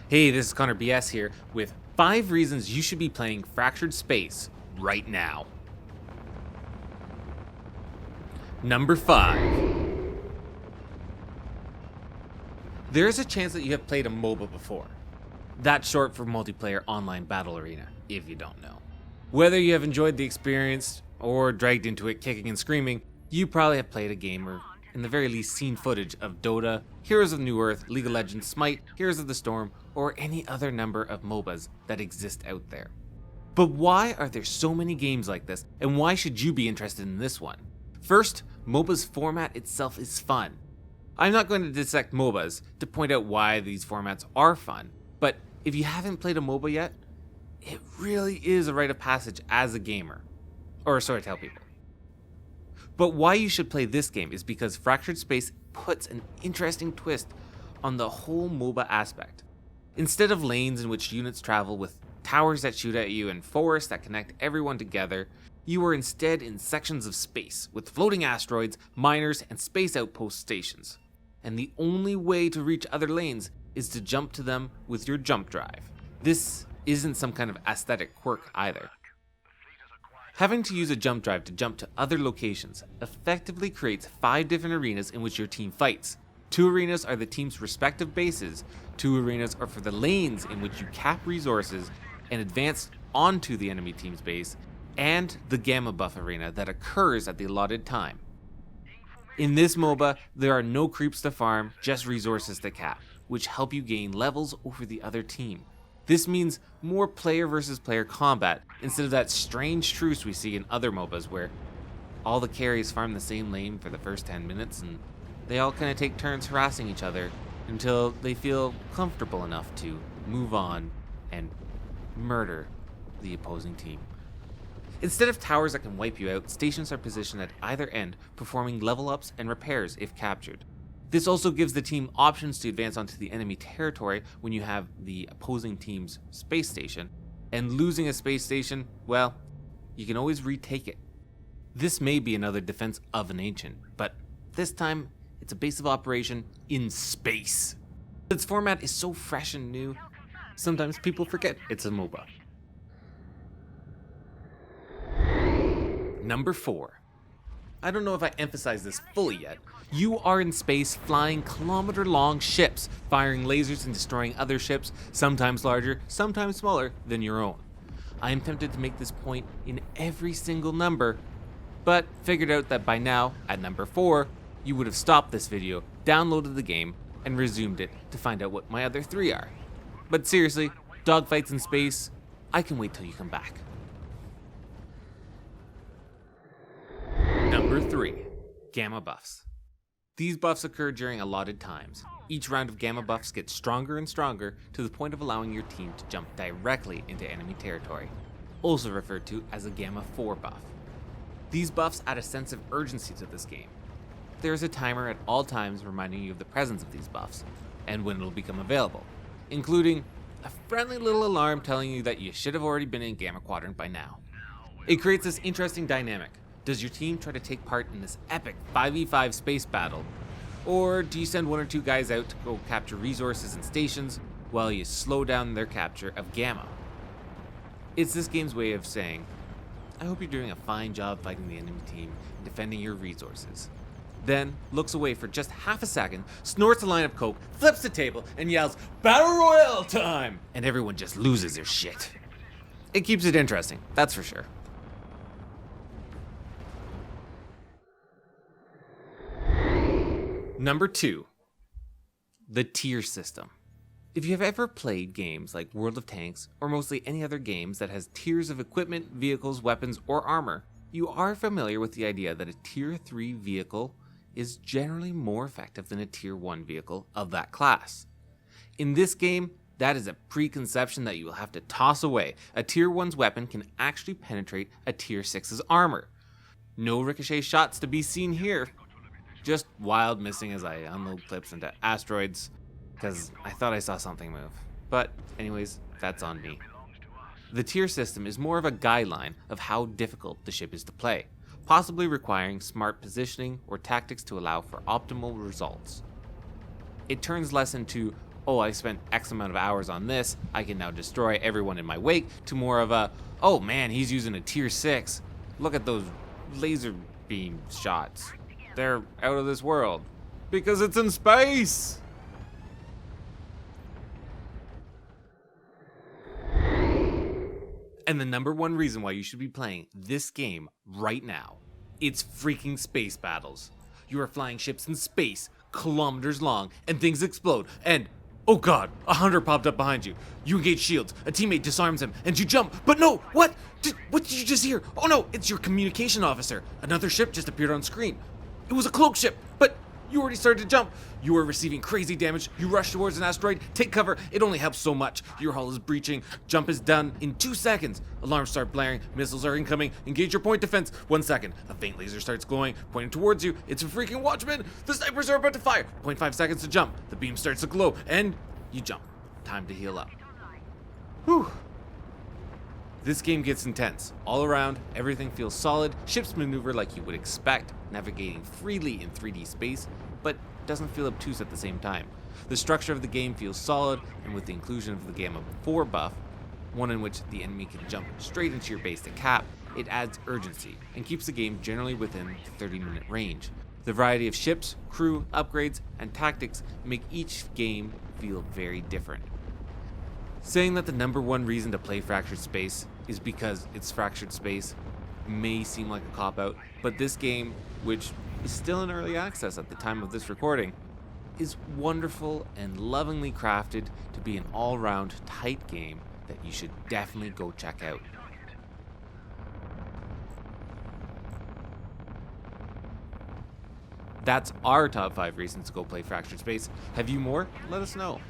Hey, this is Connor BS here with 5 reasons you should be playing Fractured Space right now. Number 5. There is a chance that you have played a Moba before. That's short for Multiplayer Online Battle Arena, if you don't know. Whether you have enjoyed the experience or dragged into it kicking and screaming, you probably have played a game or in the very least seen footage of Dota, Heroes of New Earth, League of Legends, Smite, Heroes of the Storm, or any other number of MOBAs that exist out there. But why are there so many games like this, and why should you be interested in this one? First, MOBA's format itself is fun. I'm not going to dissect MOBAs to point out why these formats are fun, but if you haven't played a MOBA yet, it really is a rite of passage as a gamer. Or so I tell people. But why you should play this game is because Fractured Space puts an interesting twist on the whole MOBA aspect. Instead of lanes in which units travel with towers that shoot at you and forests that connect everyone together, you are instead in sections of space with floating asteroids, miners, and space outpost stations. And the only way to reach other lanes is to jump to them with your jump drive. This isn't some kind of aesthetic quirk either. Having to use a jump drive to jump to other locations effectively creates 5 different arenas in which your team fights. 2 arenas are the team's respective bases, 2 arenas are for the lanes in which you cap resources and advance onto the enemy team's base, and the Gamma Buff arena that occurs at the allotted time. In this MOBA, there are no creeps to farm, just resources to cap, which help you gain levels over the other team. This means more player versus player combat instead of that strange truce we see in other MOBAs where all the carries farm the same lane for the first 10 minutes and they all kind of take turns harassing each other until they feel comfortable enough to move on and murder the opposing team. Instead of towers that can wipe you out, stations are positioned at either end, performing level ups and repairs if captured. This also gives the team options to advance onto the enemy territory when you have the opposing team's space station, and losing a space station, well, you can always retake it. This may be another Defense of an Ancient, but this time it's a base of operation in space. Its format is so fresh and new, sometimes people forget it's a MOBA. Number 4. I don't know if I emphasized this fully yet. You are in space flying kilometer-long ships, firing lasers and destroying other ships, sometimes larger, sometimes smaller than your own. I am tempted to make this point in every single number, but figured out that by now, at number 4, you would have stopped this video, downloaded the game, and resumed it to find out what my other 3 are. But seriously, dogfights in space, I can wait till you come back. Number 3. Gamma Buffs. These buffs occur during allotted times. Each round of Gamma Buffs gets stronger and stronger to the point of allowing your team to jump directly into enemy territory, also referred to as a Gamma 4 buff. These buffs add a sense of urgency to this game. There is a timer at all times reminding you of the presence of these buffs, and when it will become available, including a friendly little alarm telling you that you should have already been in Gamma Quadrant by now. It creates this interesting dynamic. Does your team try to take part in this epic 5v5 space battle? Or do you send 1 or 2 guys out to go capture resources and stations while you slow down their capture of Gamma? It's this game's way of saying, I hope you're doing a fine job fighting the enemy team and defending your resources. Then looks away for just half a second, snorts a line of coke, flips the table, and yells, Battle Royale time! And everyone just loses their shit. It keeps it interesting, that's for sure. Number 2. The tier system. If you have ever played games like World of Tanks, or mostly any other games that has tiers of equipment, vehicles, weapons, or armor, you are familiar with the idea that a tier 3 vehicle is generally more effective than a tier 1 vehicle of that class. In this game, that is a preconception that you will have to toss away. A tier 1's weapon can actually penetrate a tier 6's armor. No ricochet shots to be seen here. Just wild missing as I unload clips into asteroids, because I thought I saw something move. But anyways, that's on me. The tier system is more of a guideline of how difficult the ship is to play, possibly requiring smart positioning or tactics to allow for optimal results. It turns less into, oh, I spent X amount of hours on this, I can now destroy everyone in my wake, to more of a, oh man, he's using a tier 6. Look at those laser beam shots. They're out of this world. Because it's in space! And the number one reason why you should be playing this game right now, it's freaking space battles. You are flying ships in space, kilometers long, and things explode, and oh god, a hunter popped up behind you. You engage shields, a teammate disarms him, and you jump, but no, what did you just hear? Oh no, it's your communication officer. Another ship just appeared on screen. It was a cloak ship, but you already started to jump. You are receiving crazy damage. You rush towards an asteroid, take cover. It only helps so much. Your hull is breaching. Jump is done in 2 seconds. Alarms start blaring. Missiles are incoming. Engage your point defense. 1 second. A faint laser starts glowing, pointing towards you. It's a freaking watchman. The snipers are about to fire. 0.5 seconds to jump. The beam starts to glow, and you jump. Time to heal up. Whew. This game gets intense. All around, everything feels solid, ships maneuver like you would expect, navigating freely in 3D space, but doesn't feel obtuse at the same time. The structure of the game feels solid, and with the inclusion of the Gamma 4 buff, one in which the enemy can jump straight into your base to cap, it adds urgency, and keeps the game generally within the 30-minute range. The variety of ships, crew, upgrades, and tactics make each game feel very different. Saying that the number one reason to play Fractured Space is because it's Fractured Space may seem like a cop-out, but this game, which is still in early access at the time of this recording, is wonderful and lovingly crafted to be an all-round tight game that you should definitely go check out. That's our top 5 reasons to go play Fractured Space. Have you more? Let us know.